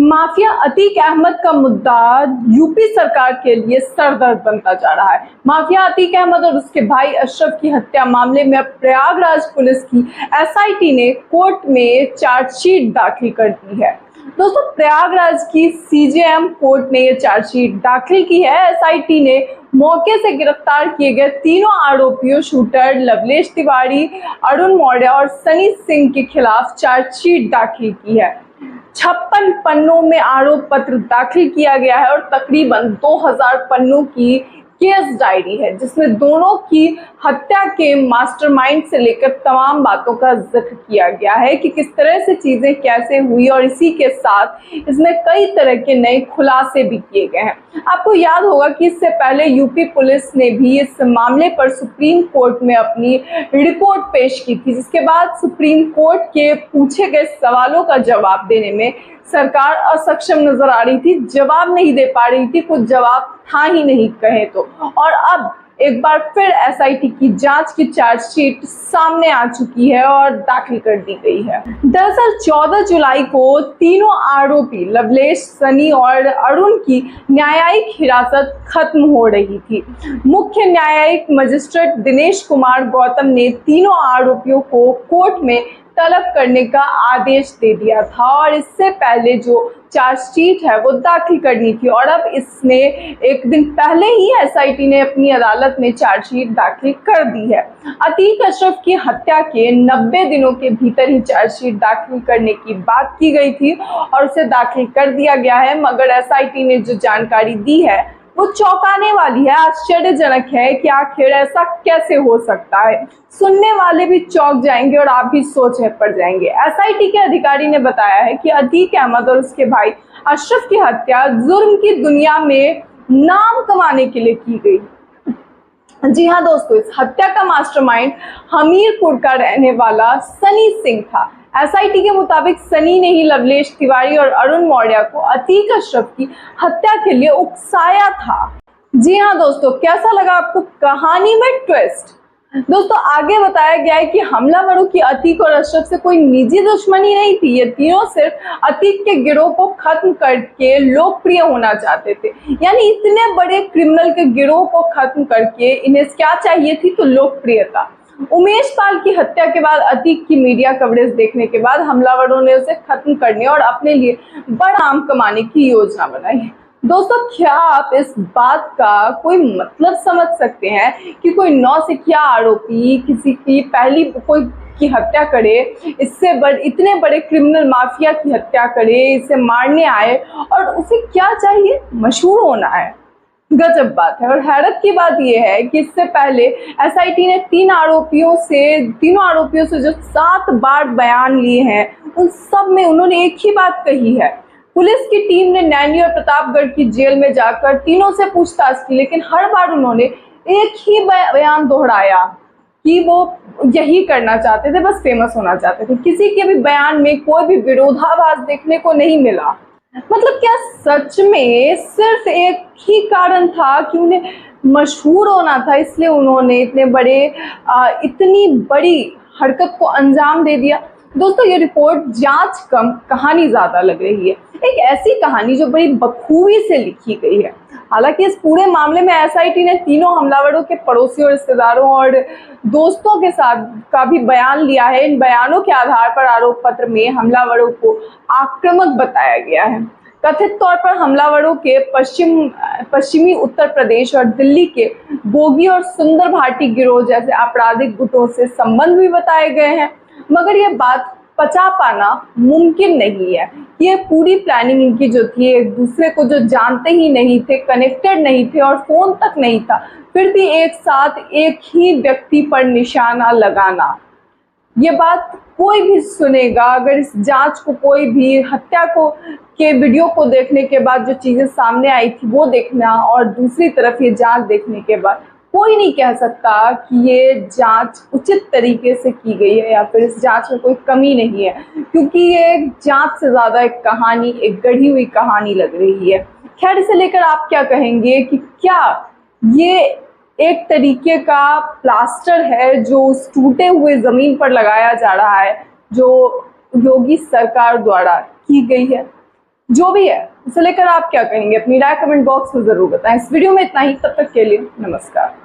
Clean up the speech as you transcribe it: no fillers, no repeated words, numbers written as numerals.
Mafia Atiq Ahmad का मुद्दा UP सरकार के लिए सरदर्द बनता जा रहा है। माफिया अतीक अहमद और उसके भाई अशरफ की हत्या मामले में अब प्रयागराज पुलिस की एसआईटी ने कोर्ट में चार्जशीट दाखिल कर दी है। दोस्तों, प्रयागराज की सीजेएम कोर्ट ने यह चार्जशीट दाखिल की है। एसआईटी ने मौके से गिरफ्तार किए गए तीनों आरोपियों शूटर लवलेश तिवारी, अरुण मौर्य और सनी सिंह के खिलाफ चार्जशीट दाखिल की है। 56 पन्नों में आरोप पत्र दाखिल किया गया है और तकरीबन 2000 पन्नों की केस डायरी है, जिसमें दोनों की हत्या के मास्टरमाइंड से लेकर तमाम बातों का जिक्र किया गया है कि किस तरह से चीजें कैसे हुई, और इसी के साथ इसमें कई तरह के नए खुलासे भी किए गए हैं। आपको याद होगा कि इससे पहले यूपी पुलिस ने भी इस मामले पर सुप्रीम कोर्ट में अपनी रिपोर्ट पेश की थी, जिसके बाद सुप्रीम कोर्ट के पूछे गए सवालों का जवाब देने में सरकार असक्षम नजर आ रही थी, जवाब नहीं दे पा रही थी, कुछ जवाब था ही नहीं कहे तो। और अब एक बार फिर एसआईटी की जांच की चार्जशीट सामने आ चुकी है और दाखिल कर दी गई है। दरअसल 14 जुलाई को तीनों आरोपी लवलेश, सनी और अरुण की न्यायिक हिरासत खत्म हो रही थी। मुख्य न्यायिक मजिस्ट्रेट दिनेश कुमार गौतम ने तीनों आरोपियों को कोर्ट में तलब करने का आदेश दे दिया था और इससे पहले जो चार्जशीट है वो दाखिल करनी थी, और अब इसने एक दिन पहले ही एसआईटी ने अपनी अदालत में चार्जशीट दाखिल कर दी है। अतीक अशरफ की हत्या के 90 दिनों के भीतर ही चार्जशीट दाखिल करने की बात की गई थी और उसे दाखिल कर दिया गया है, मगर एसआईटी ने जो जानकारी दी है वो चौंकाने वाली है, आश्चर्यजनक है कि आखिर ऐसा कैसे हो सकता है। सुनने वाले भी चौंक जाएंगे और आप भी सोच में पड़ जाएंगे। एसआईटी के अधिकारी ने बताया है कि अतीक अहमद और उसके भाई अशरफ की हत्या जुर्म की दुनिया में नाम कमाने के लिए की गई। जी हाँ दोस्तों, इस हत्या का मास्टरमाइंड हमीरपुर का रहने वाला सनी सिंह था। एसआईटी के मुताबिक सनी ने ही लवलेश तिवारी और अरुण मौर्य को अतीक अशरफ की हत्या के लिए उकसाया था। जी हाँ दोस्तों, कैसा लगा आपको कहानी में ट्विस्ट? दोस्तों, आगे बताया गया है कि हमलावरों की अतीक और अशरफ से कोई निजी दुश्मनी नहीं थी। ये तीनों सिर्फ अतीक के गिरोह को खत्म करके लोकप्रिय होना चाहते थे। यानी इतने बड़े क्रिमिनल के गिरोह को खत्म करके इन्हें क्या चाहिए थी? तो लोकप्रियता। उमेश पाल की हत्या के बाद अतीक की मीडिया कवरेज देखने के बाद हमलावरों ने उसे खत्म करने और अपने लिए बड़ा नाम कमाने की योजना बनाई। दोस्तों, क्या आप इस बात का कोई मतलब समझ सकते हैं कि कोई नौसिखिया आरोपी किसी की पहली कोई की हत्या करे, इससे इतने बड़े क्रिमिनल माफिया की हत्या करे, इसे मारने आए और उसे क्या चाहिए? मशहूर होना है। गजब बात है। और हैरत की बात यह है कि इससे पहले एसआईटी ने तीनों आरोपियों से जो 7 बार बयान लिए हैं, उन सब में उन्होंने एक ही बात कही है। पुलिस की टीम ने नैनी और प्रतापगढ़ की जेल में जाकर तीनों से पूछताछ की, लेकिन हर बार उन्होंने एक ही बयान दोहराया कि वो यही करना चाहते थे, बस फेमस होना चाहते थे। किसी के भी बयान में कोई भी विरोधाभास देखने को नहीं मिला। मतलब क्या सच में सिर्फ एक ही कारण था कि उन्हें मशहूर होना था, इसलिए उन्होंने इतनी बड़ी हरकत को अंजाम दे दिया? दोस्तों, ये रिपोर्ट जांच कम कहानी ज्यादा लग रही है। एक ऐसी कहानी जो बड़ी बखूबी से लिखी गई है। हालांकि इस पूरे मामले में एसआईटी ने तीनों हमलावरों के पड़ोसियों, रिश्तेदारों और दोस्तों के साथ का भी बयान लिया है। इन बयानों के आधार पर आरोप पत्र में हमलावरों को आक्रामक बताया गया है। कथित तौर पर हमलावरों के पश्चिमी उत्तर प्रदेश और दिल्ली के बोगी और सुंदर भाटी गिरोह जैसे आपराधिक गुटों से संबंध भी बताए गए हैं, मगर यह बात पचा पाना मुमकिन नहीं है। ये पूरी प्लानिंग इनकी जो थी, एक दूसरे को जो जानते ही नहीं थे, कनेक्टेड नहीं थे और फोन तक नहीं था, फिर भी एक साथ एक ही व्यक्ति पर निशाना लगाना, ये बात कोई भी सुनेगा। अगर इस जांच को कोई भी हत्या के वीडियो को देखने के बाद जो चीजें सामने आई थी वो देखना, और दूसरी तरफ ये जांच देखने के बाद कोई नहीं कह सकता कि ये जांच उचित तरीके से की गई है या फिर इस जांच में कोई कमी नहीं है, क्योंकि ये जांच से ज्यादा एक कहानी, एक गढ़ी हुई कहानी लग रही है। खैर, इसे लेकर आप क्या कहेंगे कि क्या ये एक तरीके का प्लास्टर है जो उस टूटे हुए जमीन पर लगाया जा रहा है, जो योगी सरकार द्वारा की गई है? जो भी है उसे लेकर आप क्या कहेंगे, अपनी राय कमेंट बॉक्स में जरूर बताएं। इस वीडियो में इतना ही, तब तक के लिए नमस्कार।